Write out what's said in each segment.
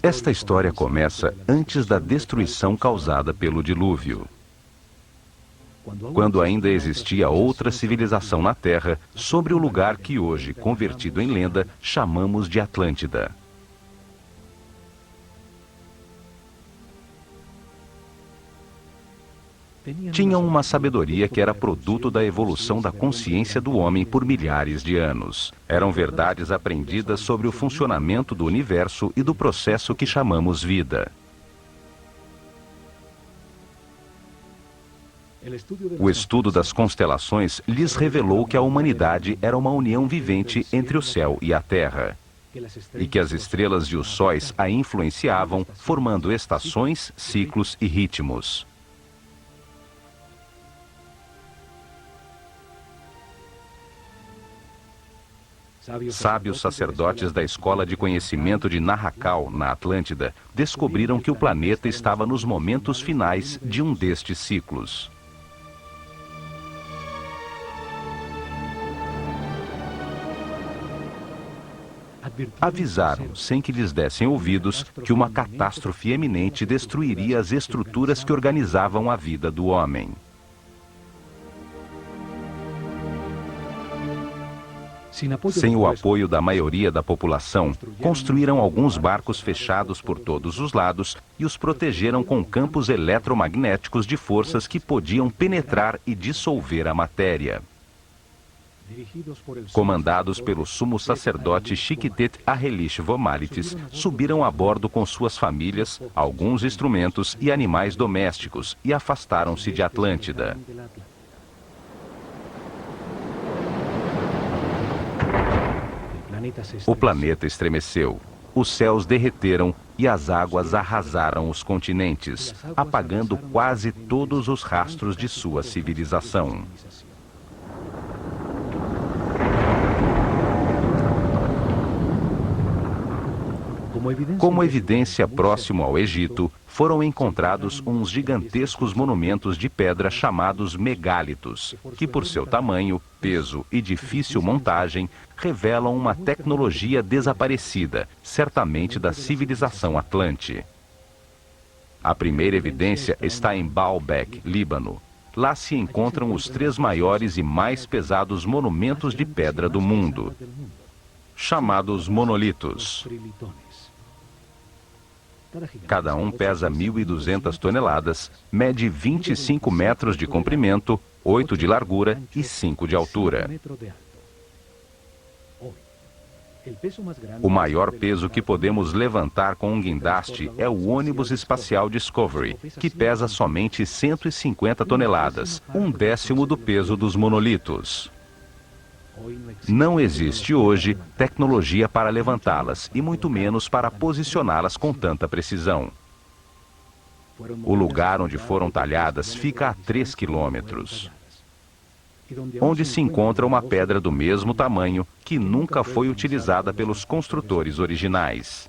Esta história começa antes da destruição causada pelo dilúvio, quando ainda existia outra civilização na Terra, sobre o lugar que hoje, convertido em lenda, chamamos de Atlântida. Tinham uma sabedoria que era produto da evolução da consciência do homem por milhares de anos. Eram verdades aprendidas sobre o funcionamento do universo e do processo que chamamos vida. O estudo das constelações lhes revelou que a humanidade era uma união vivente entre o céu e a terra, e que as estrelas e os sóis a influenciavam, formando estações, ciclos e ritmos. Sábios sacerdotes da Escola de Conhecimento de Narrakal, na Atlântida, descobriram que o planeta estava nos momentos finais de um destes ciclos. Avisaram, sem que lhes dessem ouvidos, que uma catástrofe eminente destruiria as estruturas que organizavam a vida do homem. Sem o apoio da maioria da população, construíram alguns barcos fechados por todos os lados e os protegeram com campos eletromagnéticos de forças que podiam penetrar e dissolver a matéria. Comandados pelo sumo sacerdote Chiquitet Arelish Vomalitis, subiram a bordo com suas famílias, alguns instrumentos e animais domésticos e afastaram-se de Atlântida. O planeta estremeceu, os céus derreteram e as águas arrasaram os continentes, apagando quase todos os rastros de sua civilização. Como evidência próximo ao Egito, foram encontrados uns gigantescos monumentos de pedra chamados megálitos, que por seu tamanho, peso e difícil montagem, revelam uma tecnologia desaparecida, certamente da civilização Atlante. A primeira evidência está em Baalbek, Líbano. Lá se encontram os 3 maiores e mais pesados monumentos de pedra do mundo, chamados monolitos. Cada um pesa 1.200 toneladas, mede 25 metros de comprimento, 8 de largura e 5 de altura. O maior peso que podemos levantar com um guindaste é o ônibus espacial Discovery, que pesa somente 150 toneladas, 1/10 do peso dos monolitos. Não existe hoje tecnologia para levantá-las e muito menos para posicioná-las com tanta precisão. O lugar onde foram talhadas fica a 3 quilômetros, onde se encontra uma pedra do mesmo tamanho que nunca foi utilizada pelos construtores originais.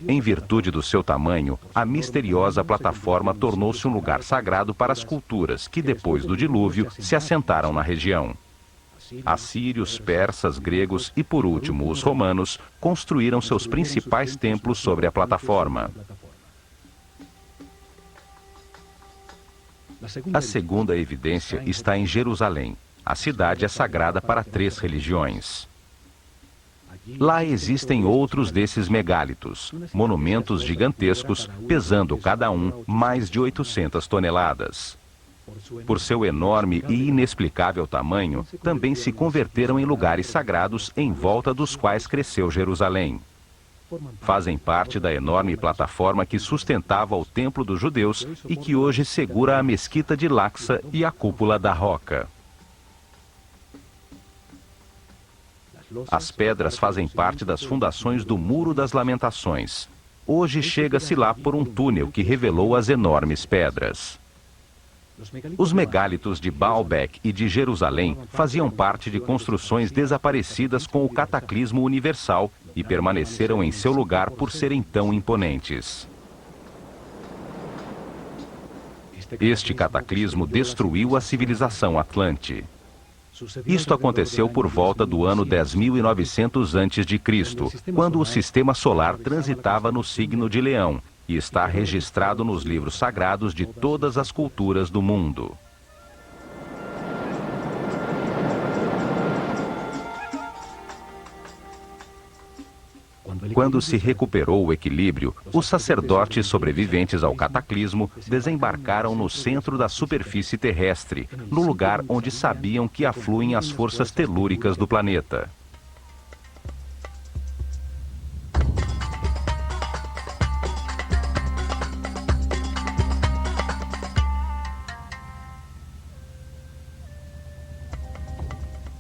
Em virtude do seu tamanho, a misteriosa plataforma tornou-se um lugar sagrado para as culturas que, depois do dilúvio, se assentaram na região. Assírios, persas, gregos e, por último, os romanos construíram seus principais templos sobre a plataforma. A segunda evidência está em Jerusalém. A cidade é sagrada para 3 religiões. Lá existem outros desses megálitos, monumentos gigantescos, pesando cada um mais de 800 toneladas. Por seu enorme e inexplicável tamanho, também se converteram em lugares sagrados em volta dos quais cresceu Jerusalém. Fazem parte da enorme plataforma que sustentava o templo dos judeus e que hoje segura a mesquita de Al-Aqsa e a cúpula da Roca. As pedras fazem parte das fundações do Muro das Lamentações. Hoje chega-se lá por um túnel que revelou as enormes pedras. Os megálitos de Baalbek e de Jerusalém faziam parte de construções desaparecidas com o cataclismo universal e permaneceram em seu lugar por serem tão imponentes. Este cataclismo destruiu a civilização Atlante. Isto aconteceu por volta do ano 10.900 a.C., quando o sistema solar transitava no signo de Leão, e está registrado nos livros sagrados de todas as culturas do mundo. Quando se recuperou o equilíbrio, os sacerdotes sobreviventes ao cataclismo desembarcaram no centro da superfície terrestre, no lugar onde sabiam que afluem as forças telúricas do planeta.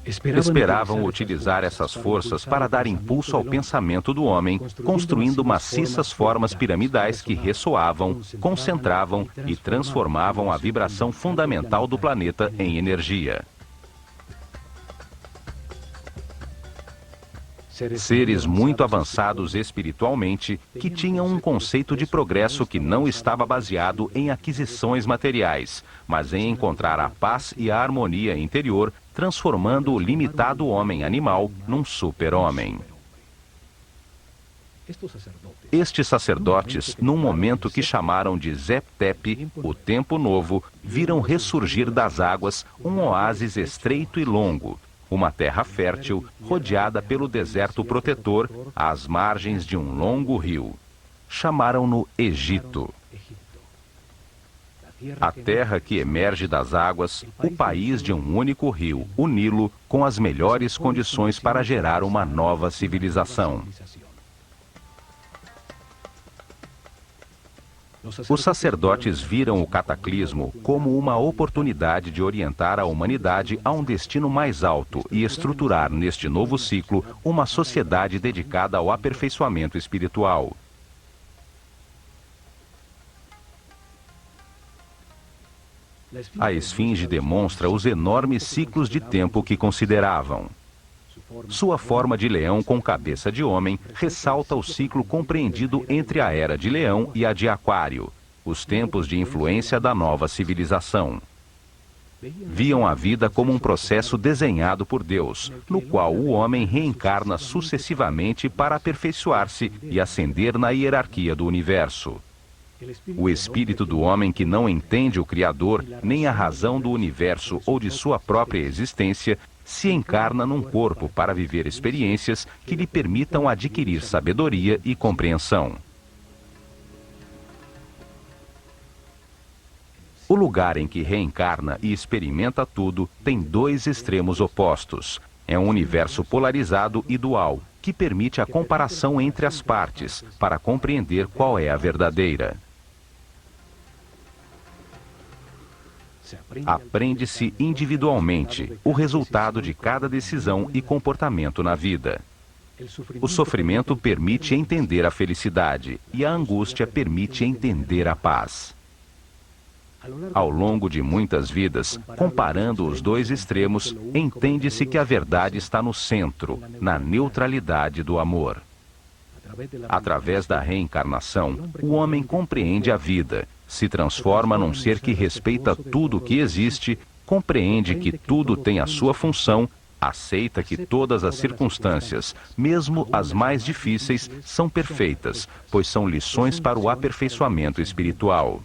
Esperavam utilizar essas forças para dar impulso ao pensamento do homem, construindo maciças formas piramidais que ressoavam, concentravam e transformavam a vibração fundamental do planeta em energia. Seres muito avançados espiritualmente, que tinham um conceito de progresso que não estava baseado em aquisições materiais, mas em encontrar a paz e a harmonia interior, transformando o limitado homem-animal num super-homem. Estes sacerdotes, num momento que chamaram de Zep-Tep, o Tempo Novo, viram ressurgir das águas um oásis estreito e longo, uma terra fértil, rodeada pelo deserto protetor, às margens de um longo rio. Chamaram-no Egito. A terra que emerge das águas, o país de um único rio, o Nilo, com as melhores condições para gerar uma nova civilização. Os sacerdotes viram o cataclismo como uma oportunidade de orientar a humanidade a um destino mais alto e estruturar neste novo ciclo uma sociedade dedicada ao aperfeiçoamento espiritual. A esfinge demonstra os enormes ciclos de tempo que consideravam. Sua forma de leão com cabeça de homem ressalta o ciclo compreendido entre a Era de Leão e a de Aquário, os tempos de influência da nova civilização. Viam a vida como um processo desenhado por Deus, no qual o homem reencarna sucessivamente para aperfeiçoar-se e ascender na hierarquia do universo. O espírito do homem que não entende o Criador, nem a razão do universo ou de sua própria existência, se encarna num corpo para viver experiências que lhe permitam adquirir sabedoria e compreensão. O lugar em que reencarna e experimenta tudo tem dois extremos opostos. É um universo polarizado e dual, que permite a comparação entre as partes, para compreender qual é a verdadeira. Aprende-se individualmente o resultado de cada decisão e comportamento na vida. O sofrimento permite entender a felicidade e a angústia permite entender a paz. Ao longo de muitas vidas, comparando os dois extremos, entende-se que a verdade está no centro, na neutralidade do amor. Através da reencarnação, o homem compreende a vida, se transforma num ser que respeita tudo o que existe, compreende que tudo tem a sua função, aceita que todas as circunstâncias, mesmo as mais difíceis, são perfeitas, pois são lições para o aperfeiçoamento espiritual.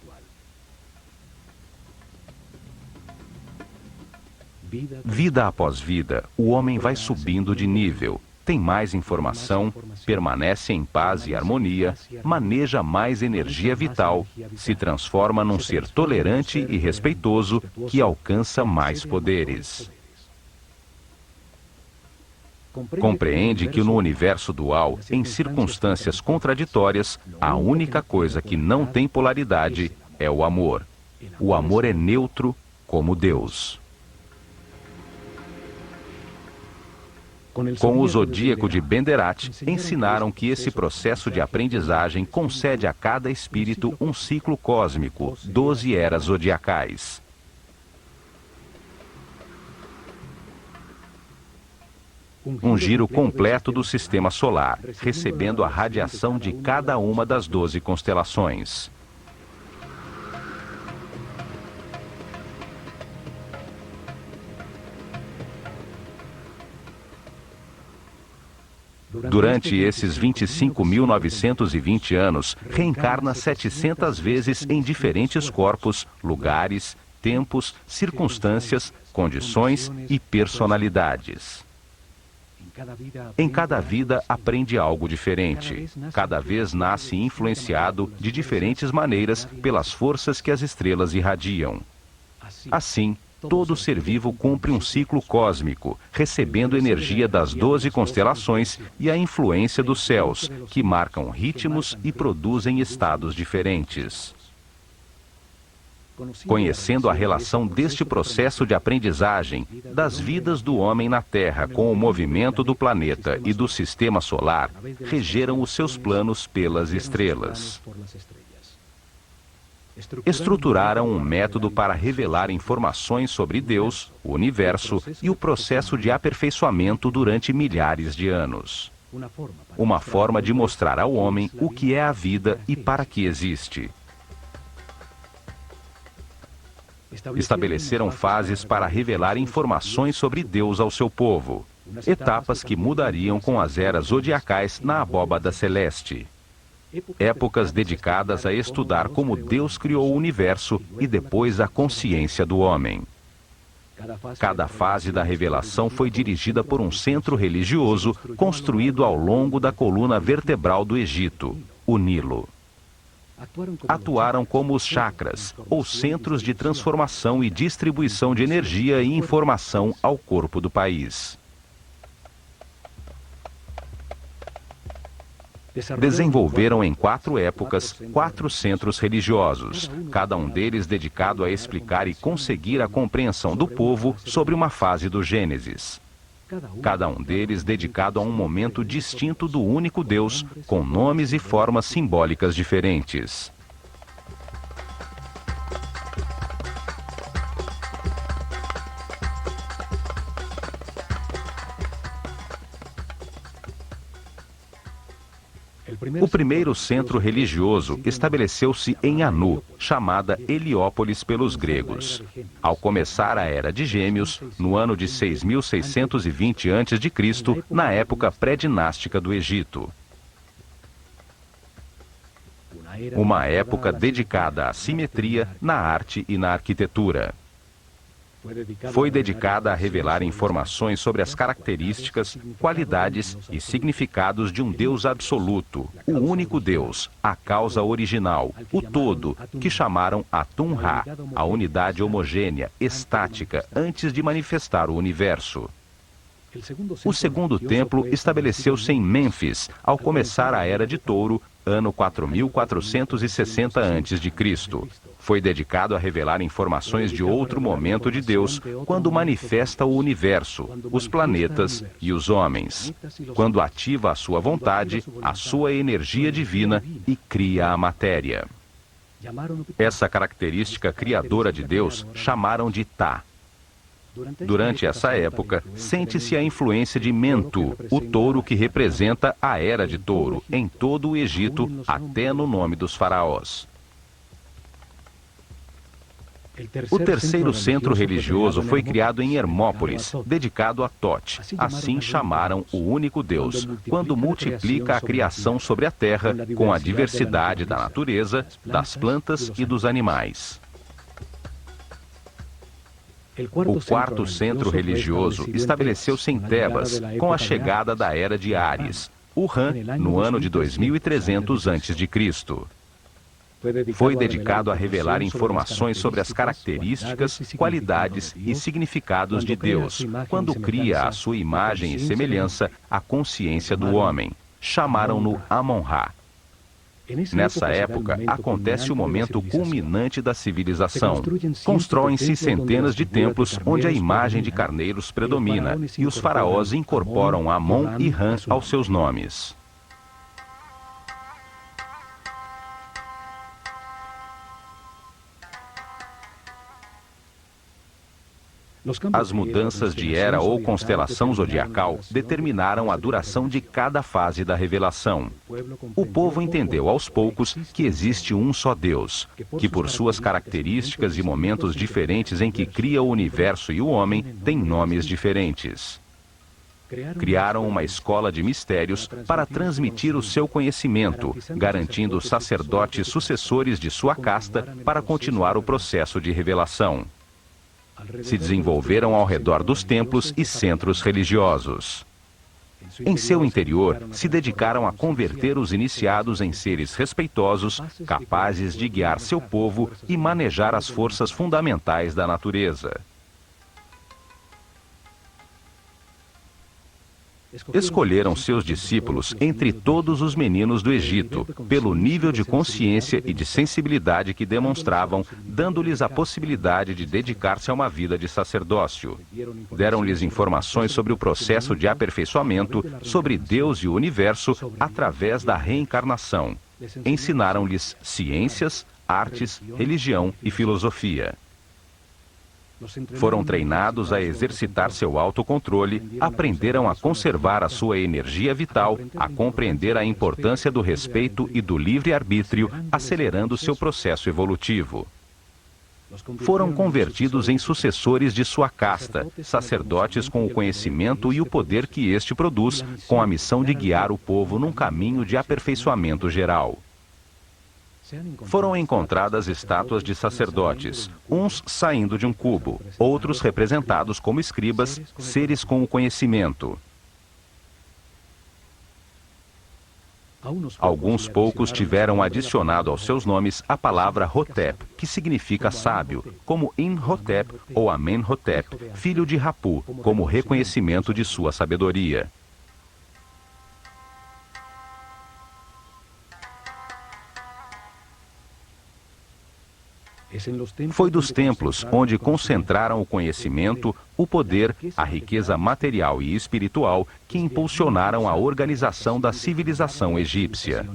Vida após vida, o homem vai subindo de nível, tem mais informação, permanece em paz e harmonia, maneja mais energia vital, se transforma num ser tolerante e respeitoso que alcança mais poderes. Compreende que no universo dual, em circunstâncias contraditórias, a única coisa que não tem polaridade é o amor. O amor é neutro como Deus. Com o zodíaco de Benderat, ensinaram que esse processo de aprendizagem concede a cada espírito um ciclo cósmico, 12 eras zodiacais. Um giro completo do sistema solar, recebendo a radiação de cada uma das 12 constelações. Durante esses 25.920 anos, reencarna 700 vezes em diferentes corpos, lugares, tempos, circunstâncias, condições e personalidades. Em cada vida aprende algo diferente. Cada vez nasce influenciado de diferentes maneiras pelas forças que as estrelas irradiam. Assim, todo ser vivo cumpre um ciclo cósmico, recebendo energia das 12 constelações e a influência dos céus, que marcam ritmos e produzem estados diferentes. Conhecendo a relação deste processo de aprendizagem, das vidas do homem na Terra com o movimento do planeta e do sistema solar, regeram os seus planos pelas estrelas. Estruturaram um método para revelar informações sobre Deus, o universo e o processo de aperfeiçoamento durante milhares de anos. Uma forma de mostrar ao homem o que é a vida e para que existe. Estabeleceram fases para revelar informações sobre Deus ao seu povo, etapas que mudariam com as eras zodiacais na abóbada celeste. Épocas dedicadas a estudar como Deus criou o universo e depois a consciência do homem. Cada fase da revelação foi dirigida por um centro religioso construído ao longo da coluna vertebral do Egito, o Nilo. Atuaram como os chakras, ou centros de transformação e distribuição de energia e informação ao corpo do país. Desenvolveram em 4 épocas 4 centros religiosos, cada um deles dedicado a explicar e conseguir a compreensão do povo sobre uma fase do Gênesis. Cada um deles dedicado a um momento distinto do único Deus, com nomes e formas simbólicas diferentes. O primeiro centro religioso estabeleceu-se em Anu, chamada Heliópolis pelos gregos. Ao começar a Era de Gêmeos, no ano de 6.620 a.C., na época pré-dinástica do Egito. Uma época dedicada à simetria na arte e na arquitetura. Foi dedicada a revelar informações sobre as características, qualidades e significados de um Deus absoluto, o único Deus, a causa original, o todo, que chamaram Atum-Ra, a unidade homogênea, estática, antes de manifestar o universo. O segundo templo estabeleceu-se em Mênfis, ao começar a Era de Touro, ano 4.460 a.C. Foi dedicado a revelar informações de outro momento de Deus, quando manifesta o universo, os planetas e os homens, quando ativa a sua vontade, a sua energia divina e cria a matéria. Essa característica criadora de Deus chamaram de Tá. Durante essa época, sente-se a influência de Mentu, o touro que representa a Era de Touro, em todo o Egito, até no nome dos faraós. O terceiro centro religioso foi criado em Hermópolis, dedicado a Tote, assim chamaram o único Deus, quando multiplica a criação sobre a terra com a diversidade da natureza, das plantas e dos animais. O quarto centro religioso estabeleceu-se em Tebas, com a chegada da Era de Áries, o Ram, no ano de 2300 a.C. Foi dedicado a revelar informações sobre as características, qualidades e significados de Deus, quando cria a sua imagem e semelhança a consciência do homem. Chamaram-no Amon-Ra. Nessa época, acontece o momento culminante da civilização. Constroem-se centenas de templos onde a imagem de carneiros predomina e os faraós incorporam Amon e Ram aos seus nomes. As mudanças de era ou constelação zodiacal determinaram a duração de cada fase da revelação. O povo entendeu aos poucos que existe um só Deus, que por suas características e momentos diferentes em que cria o universo e o homem, tem nomes diferentes. Criaram uma escola de mistérios para transmitir o seu conhecimento, garantindo sacerdotes sucessores de sua casta para continuar o processo de revelação. Se desenvolveram ao redor dos templos e centros religiosos. Em seu interior, se dedicaram a converter os iniciados em seres respeitosos, capazes de guiar seu povo e manejar as forças fundamentais da natureza. Escolheram seus discípulos entre todos os meninos do Egito, pelo nível de consciência e de sensibilidade que demonstravam, dando-lhes a possibilidade de dedicar-se a uma vida de sacerdócio. Deram-lhes informações sobre o processo de aperfeiçoamento, sobre Deus e o universo, através da reencarnação. Ensinaram-lhes ciências, artes, religião e filosofia. Foram treinados a exercitar seu autocontrole, aprenderam a conservar a sua energia vital, a compreender a importância do respeito e do livre-arbítrio, acelerando seu processo evolutivo. Foram convertidos em sucessores de sua casta, sacerdotes com o conhecimento e o poder que este produz, com a missão de guiar o povo num caminho de aperfeiçoamento geral. Foram encontradas estátuas de sacerdotes, uns saindo de um cubo, outros representados como escribas, seres com o conhecimento. Alguns poucos tiveram adicionado aos seus nomes a palavra Hotep, que significa sábio, como Imhotep ou Amenhotep, filho de Rapu, como reconhecimento de sua sabedoria. Foi dos templos onde concentraram o conhecimento, o poder, a riqueza material e espiritual que impulsionaram a organização da civilização egípcia.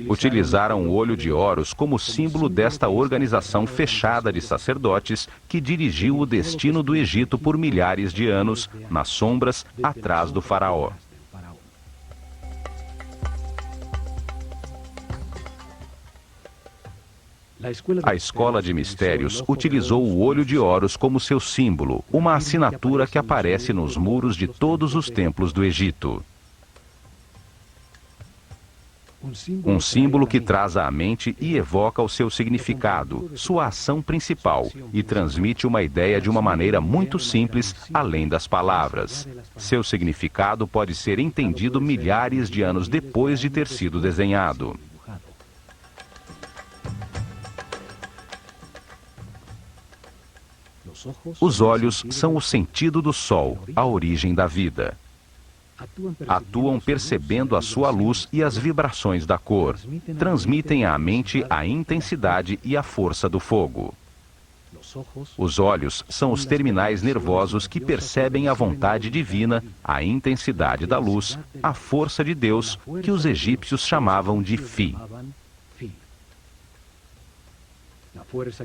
Utilizaram o olho de Horus como símbolo desta organização fechada de sacerdotes que dirigiu o destino do Egito por milhares de anos, nas sombras, atrás do faraó. A escola de mistérios utilizou o olho de Horus como seu símbolo, uma assinatura que aparece nos muros de todos os templos do Egito. Um símbolo que traz à mente e evoca o seu significado, sua ação principal, e transmite uma ideia de uma maneira muito simples, além das palavras. Seu significado pode ser entendido milhares de anos depois de ter sido desenhado. Os olhos são o sentido do sol, a origem da vida. Atuam percebendo a sua luz e as vibrações da cor. Transmitem à mente a intensidade e a força do fogo. Os olhos são os terminais nervosos que percebem a vontade divina, a intensidade da luz, a força de Deus, que os egípcios chamavam de Fi.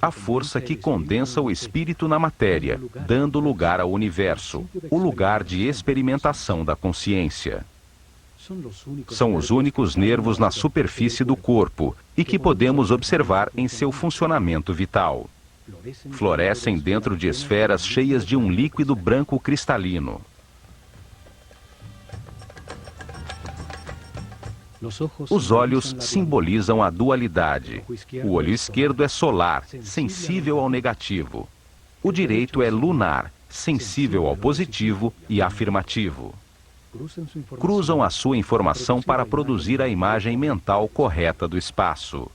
A força que condensa o espírito na matéria, dando lugar ao universo, o lugar de experimentação da consciência. São os únicos nervos na superfície do corpo e que podemos observar em seu funcionamento vital. Florescem dentro de esferas cheias de um líquido branco cristalino. Os olhos simbolizam a dualidade. O olho esquerdo é solar, sensível ao negativo. O direito é lunar, sensível ao positivo e afirmativo. Cruzam a sua informação para produzir a imagem mental correta do espaço.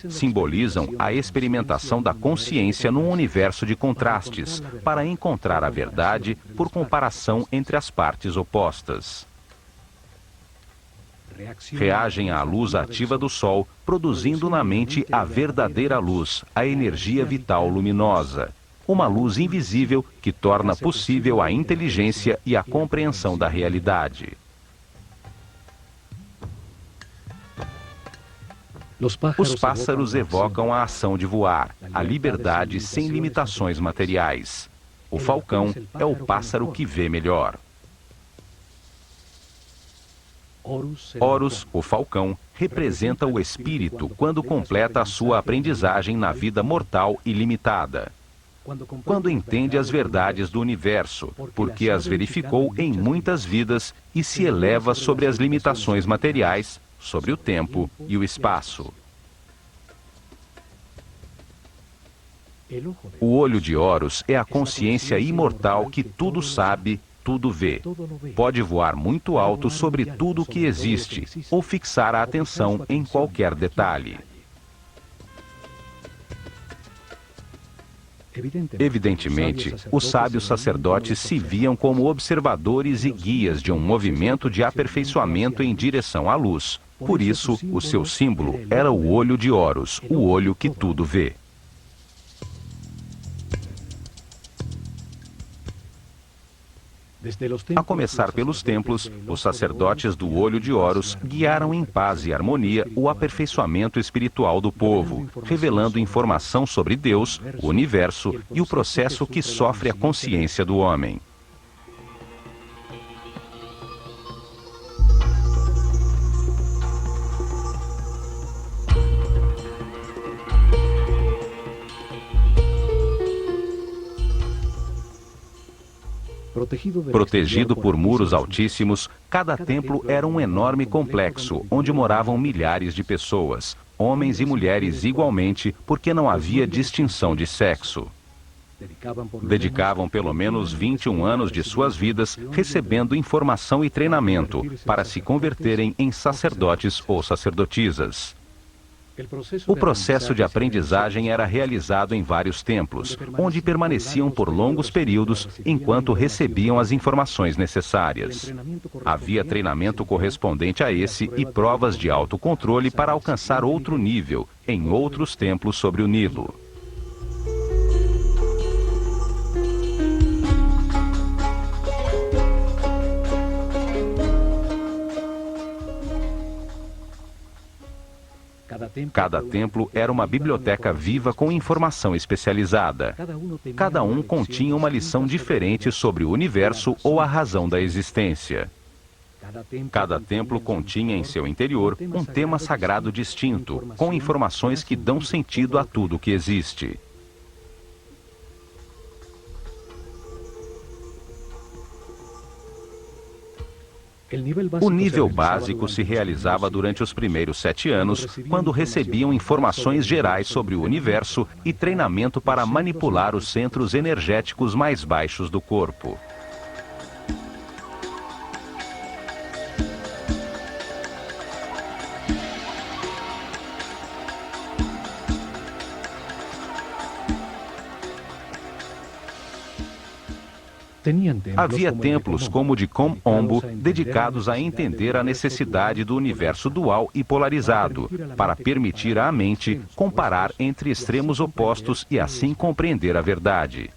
Simbolizam a experimentação da consciência num universo de contrastes, para encontrar a verdade por comparação entre as partes opostas. Reagem à luz ativa do Sol, produzindo na mente a verdadeira luz, a energia vital luminosa. Uma luz invisível que torna possível a inteligência e a compreensão da realidade. Os pássaros evocam a ação de voar, a liberdade sem limitações materiais. O falcão é o pássaro que vê melhor. Horus, o falcão, representa o espírito quando completa a sua aprendizagem na vida mortal e limitada. Quando entende as verdades do universo, porque as verificou em muitas vidas e se eleva sobre as limitações materiais, sobre o tempo e o espaço. O olho de Horus é a consciência imortal que tudo sabe, tudo vê. Pode voar muito alto sobre tudo que existe, ou fixar a atenção em qualquer detalhe. Evidentemente, os sábios sacerdotes se viam como observadores e guias de um movimento de aperfeiçoamento em direção à luz. Por isso, o seu símbolo era o olho de Horus, o olho que tudo vê. A começar pelos templos, os sacerdotes do olho de Horus guiaram em paz e harmonia o aperfeiçoamento espiritual do povo, revelando informação sobre Deus, o universo e o processo que sofre a consciência do homem. Protegido por muros altíssimos, cada templo era um enorme complexo, onde moravam milhares de pessoas, homens e mulheres igualmente, porque não havia distinção de sexo. Dedicavam pelo menos 21 anos de suas vidas recebendo informação e treinamento para se converterem em sacerdotes ou sacerdotisas. O processo de aprendizagem era realizado em vários templos, onde permaneciam por longos períodos enquanto recebiam as informações necessárias. Havia treinamento correspondente a esse e provas de autocontrole para alcançar outro nível, em outros templos sobre o Nilo. Cada templo era uma biblioteca viva com informação especializada. Cada um continha uma lição diferente sobre o universo ou a razão da existência. Cada templo continha em seu interior um tema sagrado distinto, com informações que dão sentido a tudo que existe. O nível básico se realizava durante os primeiros 7 anos, quando recebiam informações gerais sobre o universo e treinamento para manipular os centros energéticos mais baixos do corpo. Havia templos como o de Kom-Ombo dedicados a entender a necessidade do universo dual e polarizado, para permitir à mente comparar entre extremos opostos e assim compreender a verdade.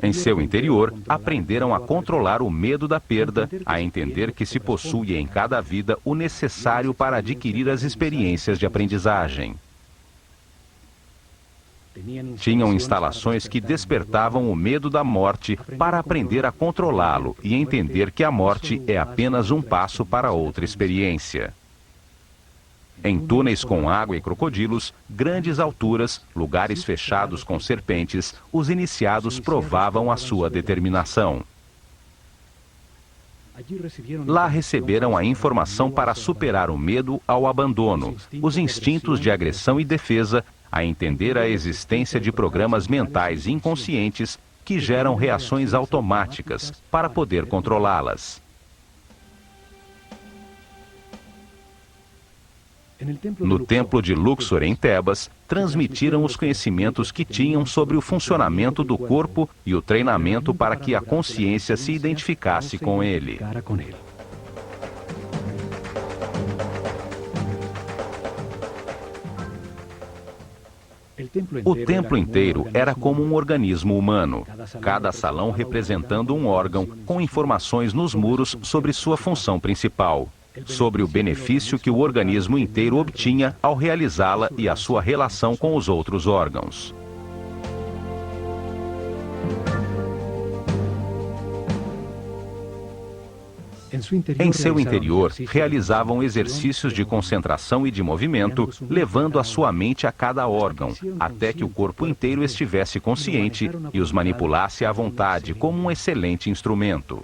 Em seu interior, aprenderam a controlar o medo da perda, a entender que se possui em cada vida o necessário para adquirir as experiências de aprendizagem. Tinham instalações que despertavam o medo da morte para aprender a controlá-lo e entender que a morte é apenas um passo para outra experiência. Em túneis com água e crocodilos, grandes alturas, lugares fechados com serpentes, os iniciados provavam a sua determinação. Lá receberam a informação para superar o medo ao abandono, os instintos de agressão e defesa, a entender a existência de programas mentais inconscientes que geram reações automáticas para poder controlá-las. No templo de Luxor, em Tebas, transmitiram os conhecimentos que tinham sobre o funcionamento do corpo e o treinamento para que a consciência se identificasse com ele. O templo inteiro era como um organismo humano, cada salão representando um órgão com informações nos muros sobre sua função principal, sobre o benefício que o organismo inteiro obtinha ao realizá-la e a sua relação com os outros órgãos. Em seu interior, realizavam exercícios de concentração e de movimento, levando a sua mente a cada órgão, até que o corpo inteiro estivesse consciente e os manipulasse à vontade como um excelente instrumento.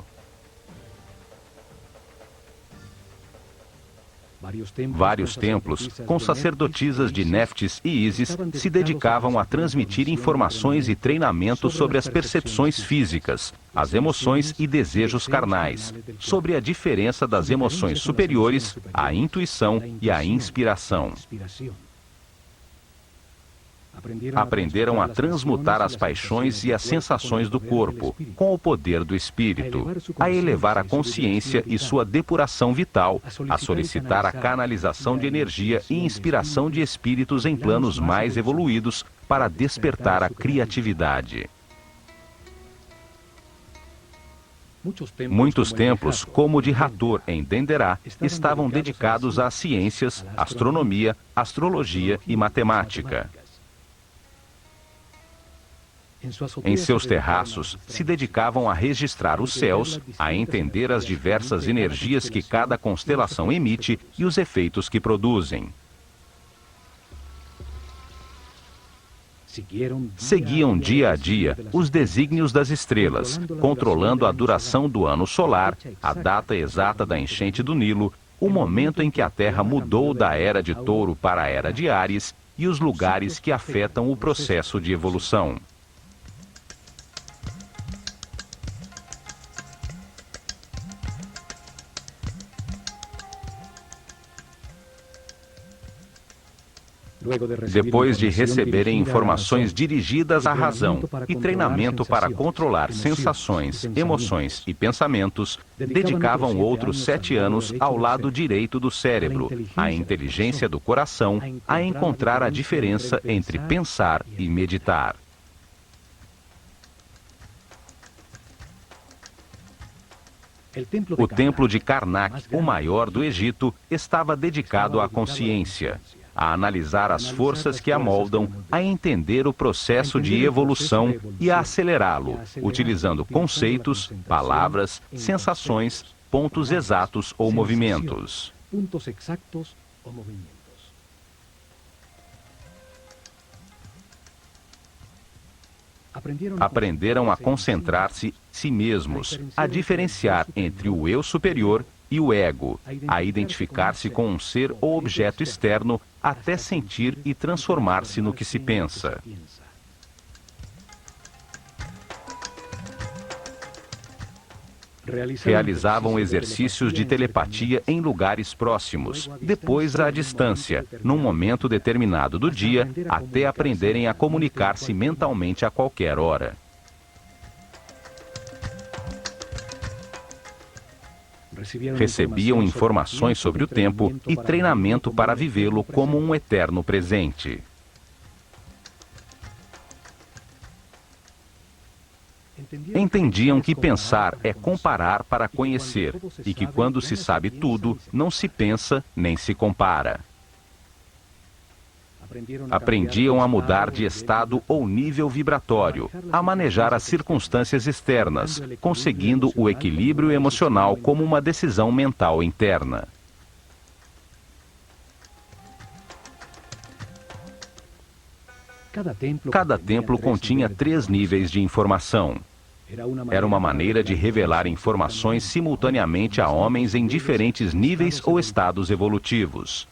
Vários templos, com sacerdotisas de Néftis e Ísis, se dedicavam a transmitir informações e treinamentos sobre as percepções físicas, as emoções e desejos carnais, sobre a diferença das emoções superiores, a intuição e a inspiração. Aprenderam a transmutar as paixões e as sensações do corpo, com o poder do espírito, a elevar a consciência e sua depuração vital, a solicitar a canalização de energia e inspiração de espíritos em planos mais evoluídos para despertar a criatividade. Muitos templos, como o de Hathor, em Denderá, estavam dedicados às ciências, astronomia, astrologia e matemática. Em seus terraços, se dedicavam a registrar os céus, a entender as diversas energias que cada constelação emite e os efeitos que produzem. Seguiam dia a dia os desígnios das estrelas, controlando a duração do ano solar, a data exata da enchente do Nilo, o momento em que a Terra mudou da Era de Touro para a Era de Áries e os lugares que afetam o processo de evolução. Depois de receberem informações dirigidas à razão e treinamento para controlar sensações, emoções e pensamentos, dedicavam outros 7 anos ao lado direito do cérebro, à inteligência do coração, a encontrar a diferença entre pensar e meditar. O templo de Karnak, o maior do Egito, estava dedicado à consciência, a analisar as forças que a moldam, a entender o processo de evolução e a acelerá-lo, utilizando conceitos, palavras, sensações, pontos exatos ou movimentos. Aprenderam a concentrar-se em si mesmos, a diferenciar entre o eu superior e o ego, a identificar-se com um ser ou objeto externo até sentir e transformar-se no que se pensa. Realizavam exercícios de telepatia em lugares próximos, depois à distância, num momento determinado do dia, até aprenderem a comunicar-se mentalmente a qualquer hora. Recebiam informações sobre o tempo e treinamento para vivê-lo como um eterno presente. Entendiam que pensar é comparar para conhecer e que quando se sabe tudo, não se pensa nem se compara. Aprendiam a mudar de estado ou nível vibratório, a manejar as circunstâncias externas, conseguindo o equilíbrio emocional como uma decisão mental interna. Cada templo continha 3 níveis de informação. Era uma maneira de revelar informações simultaneamente a homens em diferentes níveis ou estados evolutivos.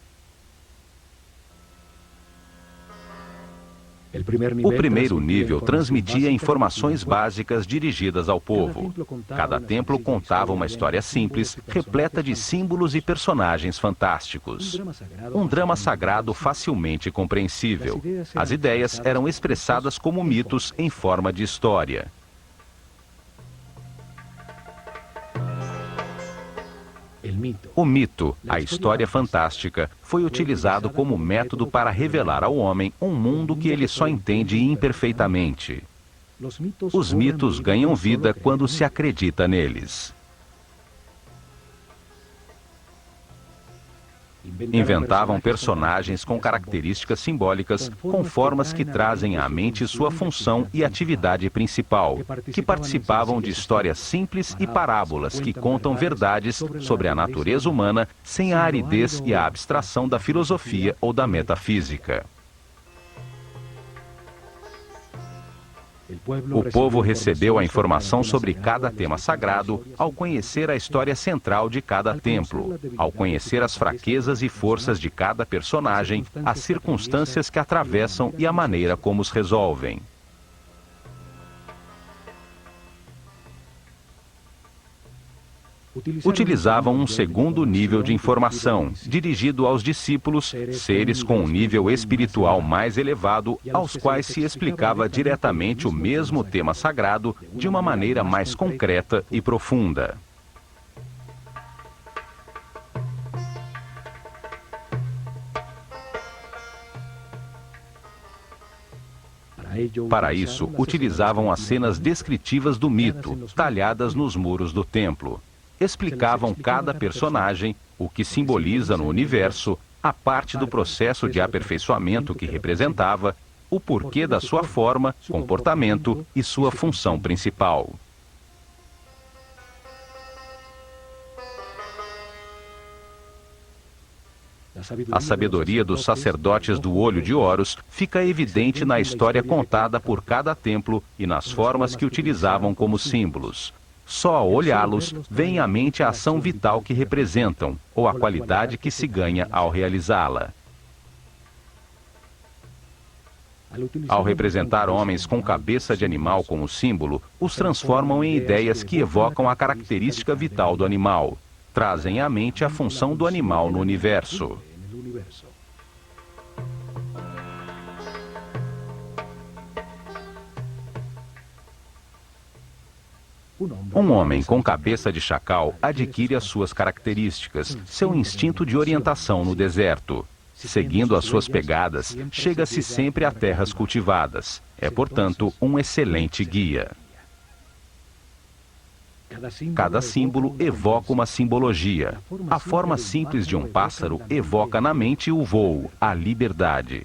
O primeiro nível transmitia informações básicas dirigidas ao povo. Cada templo contava uma história simples, repleta de símbolos e personagens fantásticos. Um drama sagrado facilmente compreensível. As ideias eram expressadas como mitos em forma de história. O mito, a história fantástica, foi utilizado como método para revelar ao homem um mundo que ele só entende imperfeitamente. Os mitos ganham vida quando se acredita neles. Inventavam personagens com características simbólicas, com formas que trazem à mente sua função e atividade principal, que participavam de histórias simples e parábolas que contam verdades sobre a natureza humana sem a aridez e a abstração da filosofia ou da metafísica. O povo recebeu a informação sobre cada tema sagrado ao conhecer a história central de cada templo, ao conhecer as fraquezas e forças de cada personagem, as circunstâncias que atravessam e a maneira como os resolvem. Utilizavam um segundo nível de informação, dirigido aos discípulos, seres com um nível espiritual mais elevado, aos quais se explicava diretamente o mesmo tema sagrado de uma maneira mais concreta e profunda. Para isso, utilizavam as cenas descritivas do mito, talhadas nos muros do templo. Explicavam cada personagem, o que simboliza no universo, a parte do processo de aperfeiçoamento que representava, o porquê da sua forma, comportamento e sua função principal. A sabedoria dos sacerdotes do Olho de Horus fica evidente na história contada por cada templo e nas formas que utilizavam como símbolos. Só ao olhá-los, vem à mente a ação vital que representam, ou a qualidade que se ganha ao realizá-la. Ao representar homens com cabeça de animal como símbolo, os transformam em ideias que evocam a característica vital do animal. Trazem à mente a função do animal no universo. Um homem com cabeça de chacal adquire as suas características, seu instinto de orientação no deserto. Seguindo as suas pegadas, chega-se sempre a terras cultivadas. É, portanto, um excelente guia. Cada símbolo evoca uma simbologia. A forma simples de um pássaro evoca na mente o voo, a liberdade.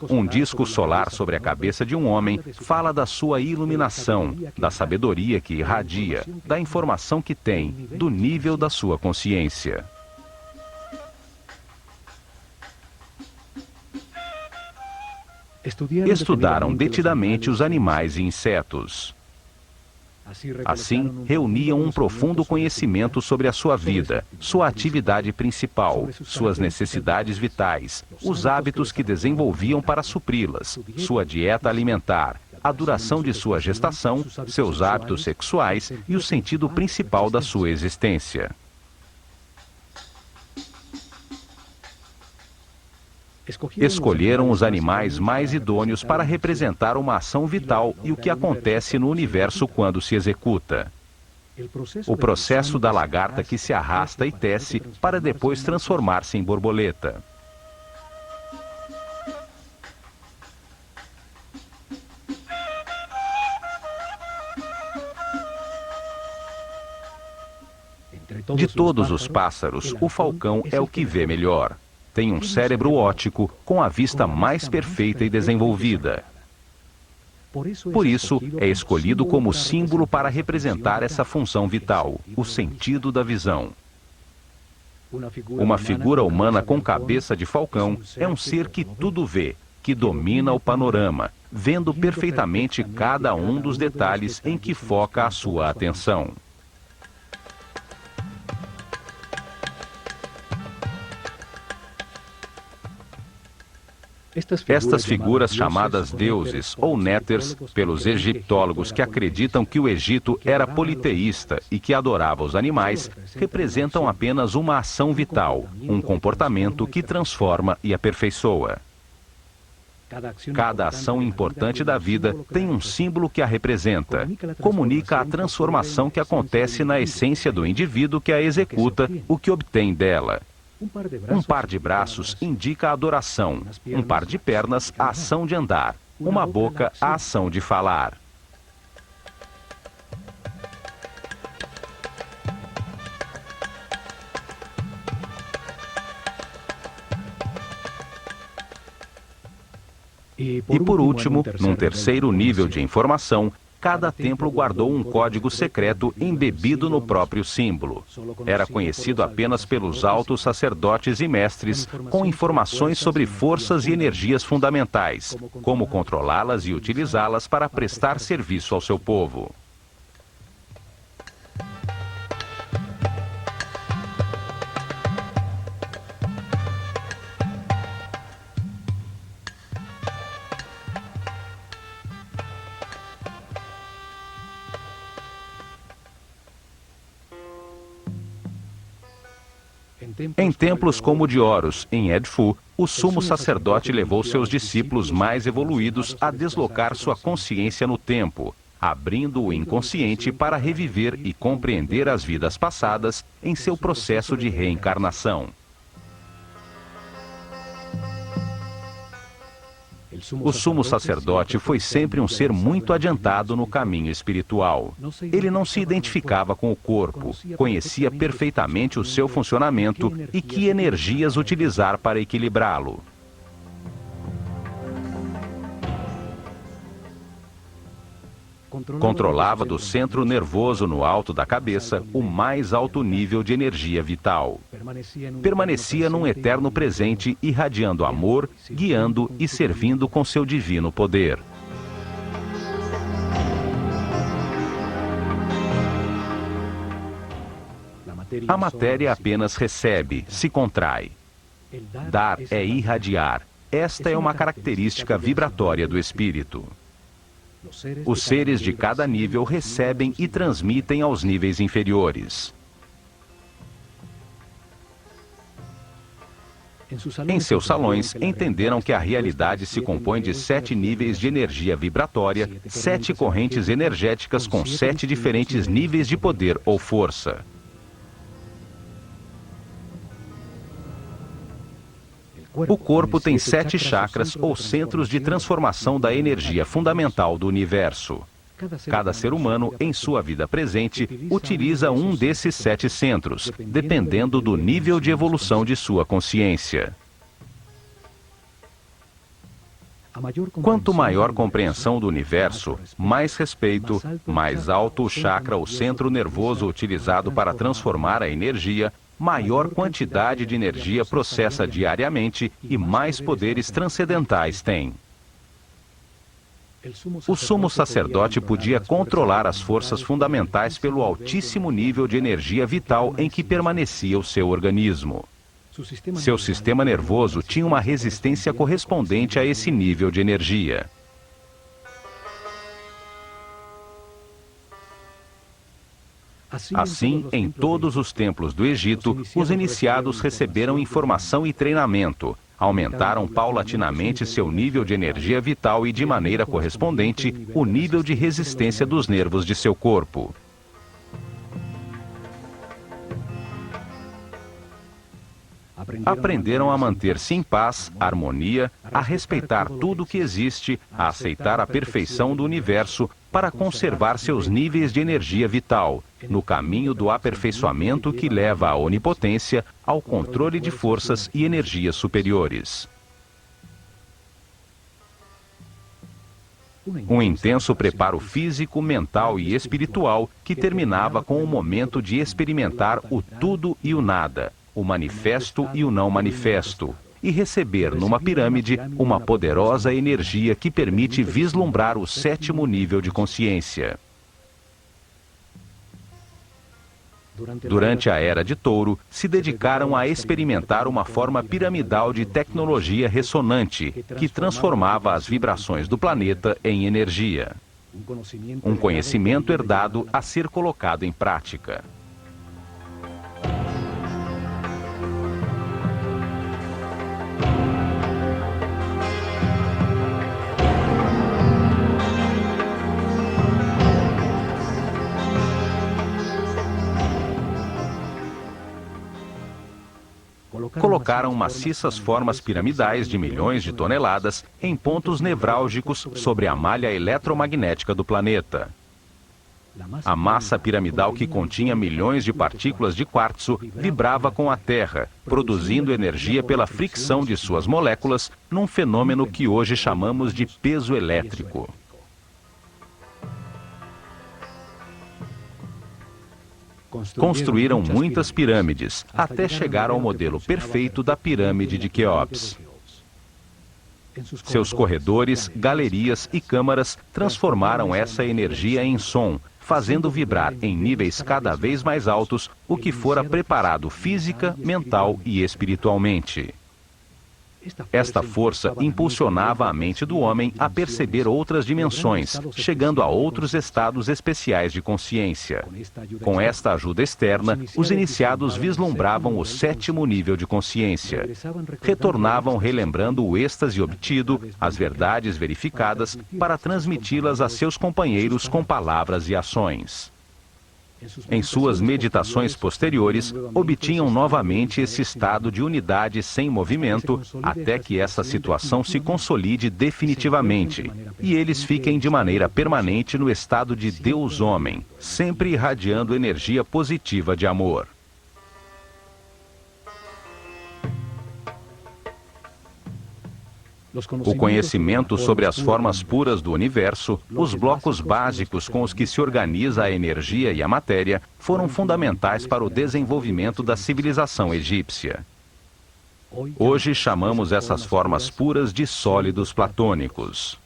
Um disco solar sobre a cabeça de um homem fala da sua iluminação, da sabedoria que irradia, da informação que tem, do nível da sua consciência. Estudaram detidamente os animais e insetos. Assim, reuniam um profundo conhecimento sobre a sua vida, sua atividade principal, suas necessidades vitais, os hábitos que desenvolviam para supri-las, sua dieta alimentar, a duração de sua gestação, seus hábitos sexuais e o sentido principal da sua existência. Escolheram os animais mais idôneos para representar uma ação vital e o que acontece no universo quando se executa. O processo da lagarta que se arrasta e tece para depois transformar-se em borboleta. De todos os pássaros, o falcão é o que vê melhor. Tem um cérebro óptico com a vista mais perfeita e desenvolvida. Por isso, é escolhido como símbolo para representar essa função vital, o sentido da visão. Uma figura humana com cabeça de falcão é um ser que tudo vê, que domina o panorama, vendo perfeitamente cada um dos detalhes em que foca a sua atenção. Estas figuras chamadas deuses ou néters, pelos egiptólogos que acreditam que o Egito era politeísta e que adorava os animais, representam apenas uma ação vital, um comportamento que transforma e aperfeiçoa. Cada ação importante da vida tem um símbolo que a representa, comunica a transformação que acontece na essência do indivíduo que a executa, o que obtém dela. Um par de braços indica a adoração, um par de pernas a ação de andar, uma boca a ação de falar. E por último, num terceiro nível de informação, cada templo guardou um código secreto embebido no próprio símbolo. Era conhecido apenas pelos altos sacerdotes e mestres, com informações sobre forças e energias fundamentais, como controlá-las e utilizá-las para prestar serviço ao seu povo. Em templos como o de Horus, em Edfu, o sumo sacerdote levou seus discípulos mais evoluídos a deslocar sua consciência no tempo, abrindo o inconsciente para reviver e compreender as vidas passadas em seu processo de reencarnação. O sumo sacerdote foi sempre um ser muito adiantado no caminho espiritual. Ele não se identificava com o corpo, conhecia perfeitamente o seu funcionamento e que energias utilizar para equilibrá-lo. Controlava do centro nervoso no alto da cabeça o mais alto nível de energia vital. Permanecia num eterno presente, irradiando amor, guiando e servindo com seu divino poder. A matéria apenas recebe, se contrai. Dar é irradiar. Esta é uma característica vibratória do espírito. Os seres de cada nível recebem e transmitem aos níveis inferiores. Em seus salões, entenderam que a realidade se compõe de 7 níveis de energia vibratória, 7 correntes energéticas com 7 diferentes níveis de poder ou força. O corpo tem 7 chakras ou centros de transformação da energia fundamental do universo. Cada ser humano, em sua vida presente, utiliza um desses 7 centros, dependendo do nível de evolução de sua consciência. Quanto maior compreensão do universo, mais respeito, mais alto o chakra ou centro nervoso utilizado para transformar a energia, maior quantidade de energia processa diariamente e mais poderes transcendentais tem. O sumo sacerdote podia controlar as forças fundamentais pelo altíssimo nível de energia vital em que permanecia o seu organismo. Seu sistema nervoso tinha uma resistência correspondente a esse nível de energia. Assim, em todos os templos do Egito, os iniciados receberam informação e treinamento, aumentaram paulatinamente seu nível de energia vital e, de maneira correspondente, o nível de resistência dos nervos de seu corpo. Aprenderam a manter-se em paz, harmonia, a respeitar tudo o que existe, a aceitar a perfeição do universo, para conservar seus níveis de energia vital, no caminho do aperfeiçoamento que leva à onipotência, ao controle de forças e energias superiores. Um intenso preparo físico, mental e espiritual que terminava com o momento de experimentar o tudo e o nada, o manifesto e o não manifesto, e receber numa pirâmide uma poderosa energia que permite vislumbrar o 7º nível de consciência. Durante a Era de Touro, se dedicaram a experimentar uma forma piramidal de tecnologia ressonante, que transformava as vibrações do planeta em energia. Um conhecimento herdado a ser colocado em prática. Colocaram maciças formas piramidais de milhões de toneladas em pontos nevrálgicos sobre a malha eletromagnética do planeta. A massa piramidal, que continha milhões de partículas de quartzo, vibrava com a Terra, produzindo energia pela fricção de suas moléculas, num fenômeno que hoje chamamos de peso elétrico. Construíram muitas pirâmides, até chegar ao modelo perfeito da pirâmide de Quéops. Seus corredores, galerias e câmaras transformaram essa energia em som, fazendo vibrar em níveis cada vez mais altos o que fora preparado física, mental e espiritualmente. Esta força impulsionava a mente do homem a perceber outras dimensões, chegando a outros estados especiais de consciência. Com esta ajuda externa, os iniciados vislumbravam o 7º nível de consciência. Retornavam relembrando o êxtase obtido, as verdades verificadas, para transmiti-las a seus companheiros com palavras e ações. Em suas meditações posteriores, obtinham novamente esse estado de unidade sem movimento, até que essa situação se consolide definitivamente, e eles fiquem de maneira permanente no estado de Deus-Homem, sempre irradiando energia positiva de amor. O conhecimento sobre as formas puras do universo, os blocos básicos com os que se organiza a energia e a matéria, foram fundamentais para o desenvolvimento da civilização egípcia. Hoje chamamos essas formas puras de sólidos platônicos.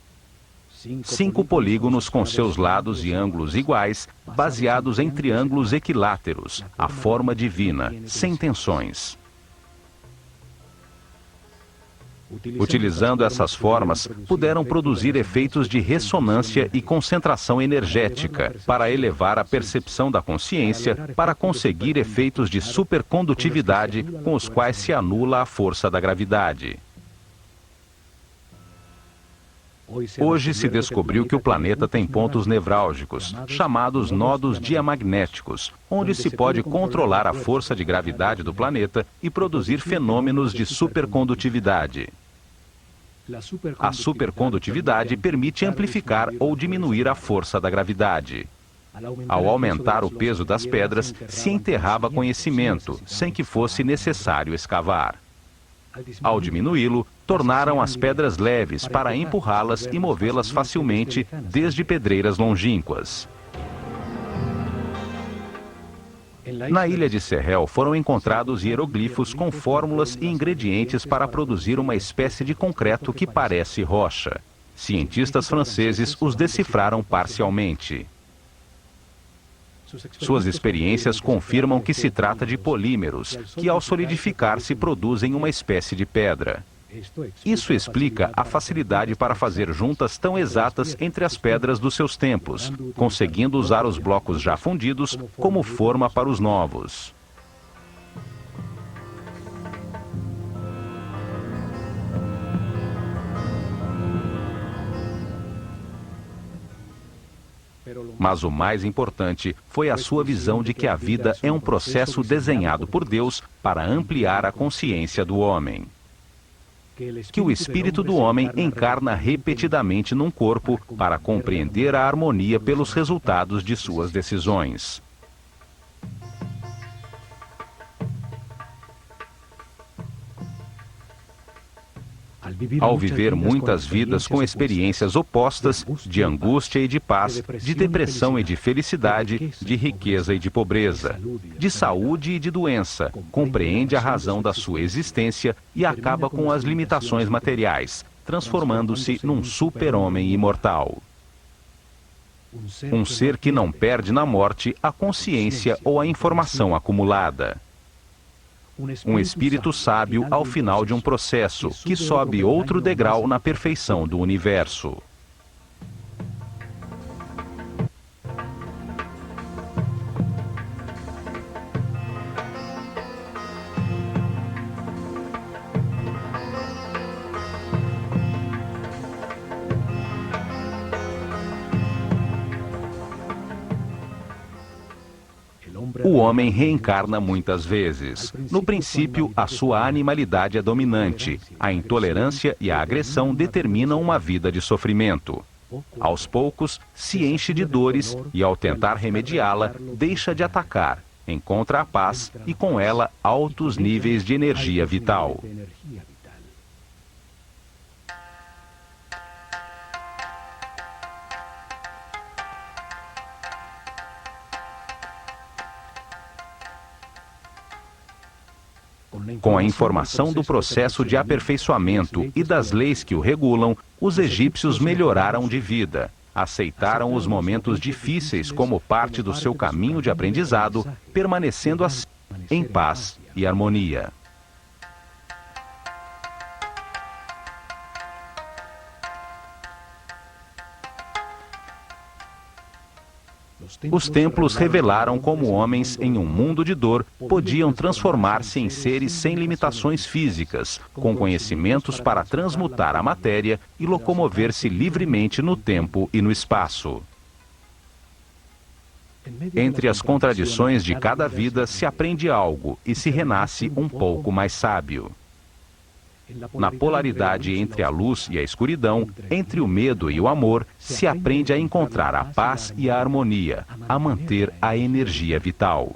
5 polígonos com seus lados e ângulos iguais, baseados em triângulos equiláteros, a forma divina, sem tensões. Utilizando essas formas, puderam produzir efeitos de ressonância e concentração energética para elevar a percepção da consciência, para conseguir efeitos de supercondutividade com os quais se anula a força da gravidade. Hoje se descobriu que o planeta tem pontos nevrálgicos, chamados nodos diamagnéticos, onde se pode controlar a força de gravidade do planeta e produzir fenômenos de supercondutividade. A supercondutividade permite amplificar ou diminuir a força da gravidade. Ao aumentar o peso das pedras, se enterrava conhecimento, sem que fosse necessário escavar. Ao diminuí-lo, tornaram as pedras leves para empurrá-las e movê-las facilmente, desde pedreiras longínquas. Na ilha de Sehel foram encontrados hieroglifos com fórmulas e ingredientes para produzir uma espécie de concreto que parece rocha. Cientistas franceses os decifraram parcialmente. Suas experiências confirmam que se trata de polímeros, que ao solidificar-se produzem uma espécie de pedra. Isso explica a facilidade para fazer juntas tão exatas entre as pedras dos seus tempos, conseguindo usar os blocos já fundidos como forma para os novos. Mas o mais importante foi a sua visão de que a vida é um processo desenhado por Deus para ampliar a consciência do homem. Que o espírito do homem encarna repetidamente num corpo para compreender a harmonia pelos resultados de suas decisões. Ao viver muitas vidas com experiências opostas, de angústia e de paz, de depressão e de felicidade, de riqueza e de pobreza, de saúde e de doença, compreende a razão da sua existência e acaba com as limitações materiais, transformando-se num super-homem imortal. Um ser que não perde na morte a consciência ou a informação acumulada. Um espírito sábio ao final de um processo, que sobe outro degrau na perfeição do universo. O homem reencarna muitas vezes. No princípio, a sua animalidade é dominante. A intolerância e a agressão determinam uma vida de sofrimento. Aos poucos, se enche de dores e, ao tentar remediá-la, deixa de atacar, encontra a paz e, com ela, altos níveis de energia vital. Com a informação do processo de aperfeiçoamento e das leis que o regulam, os egípcios melhoraram de vida. Aceitaram os momentos difíceis como parte do seu caminho de aprendizado, permanecendo assim em paz e harmonia. Os templos revelaram como homens, em um mundo de dor, podiam transformar-se em seres sem limitações físicas, com conhecimentos para transmutar a matéria e locomover-se livremente no tempo e no espaço. Entre as contradições de cada vida se aprende algo e se renasce um pouco mais sábio. Na polaridade entre a luz e a escuridão, entre o medo e o amor, se aprende a encontrar a paz e a harmonia, a manter a energia vital.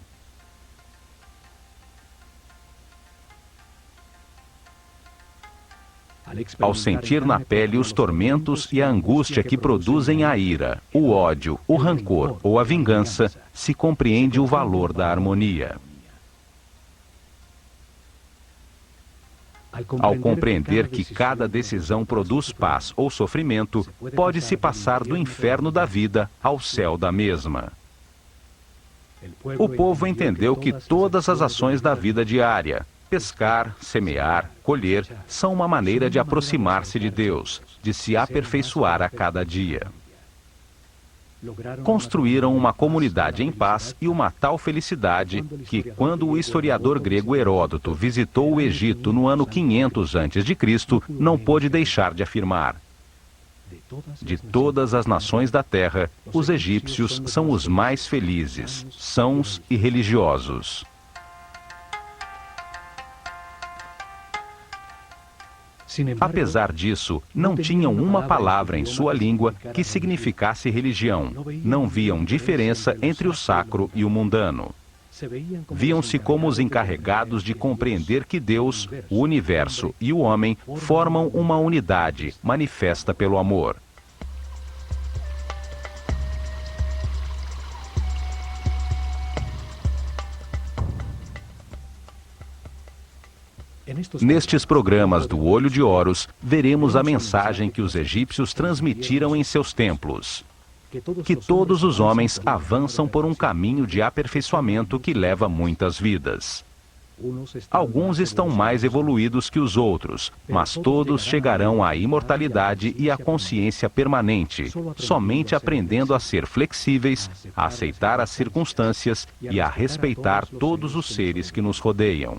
Ao sentir na pele os tormentos e a angústia que produzem a ira, o ódio, o rancor ou a vingança, se compreende o valor da harmonia. Ao compreender que cada decisão produz paz ou sofrimento, pode-se passar do inferno da vida ao céu da mesma. O povo entendeu que todas as ações da vida diária, pescar, semear, colher, são uma maneira de aproximar-se de Deus, de se aperfeiçoar a cada dia. Construíram uma comunidade em paz e uma tal felicidade que, quando o historiador grego Heródoto visitou o Egito no ano 500 a.C., não pôde deixar de afirmar: de todas as nações da terra, os egípcios são os mais felizes, sãos e religiosos. Apesar disso, não tinham uma palavra em sua língua que significasse religião. Não viam diferença entre o sacro e o mundano. Viam-se como os encarregados de compreender que Deus, o universo e o homem formam uma unidade manifesta pelo amor. Nestes programas do Olho de Horus, veremos a mensagem que os egípcios transmitiram em seus templos: que todos os homens avançam por um caminho de aperfeiçoamento que leva muitas vidas. Alguns estão mais evoluídos que os outros, mas todos chegarão à imortalidade e à consciência permanente, somente aprendendo a ser flexíveis, a aceitar as circunstâncias e a respeitar todos os seres que nos rodeiam.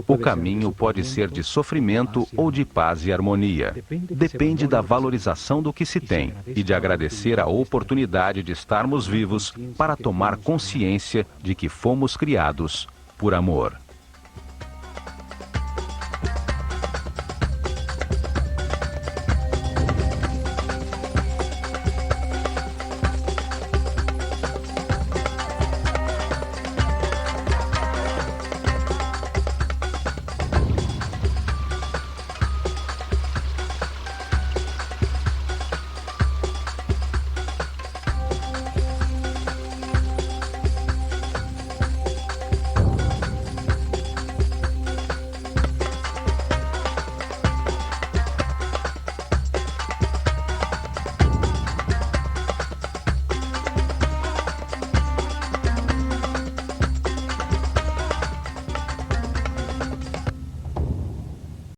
O caminho pode ser de sofrimento ou de paz e harmonia. Depende da valorização do que se tem e de agradecer a oportunidade de estarmos vivos para tomar consciência de que fomos criados por amor.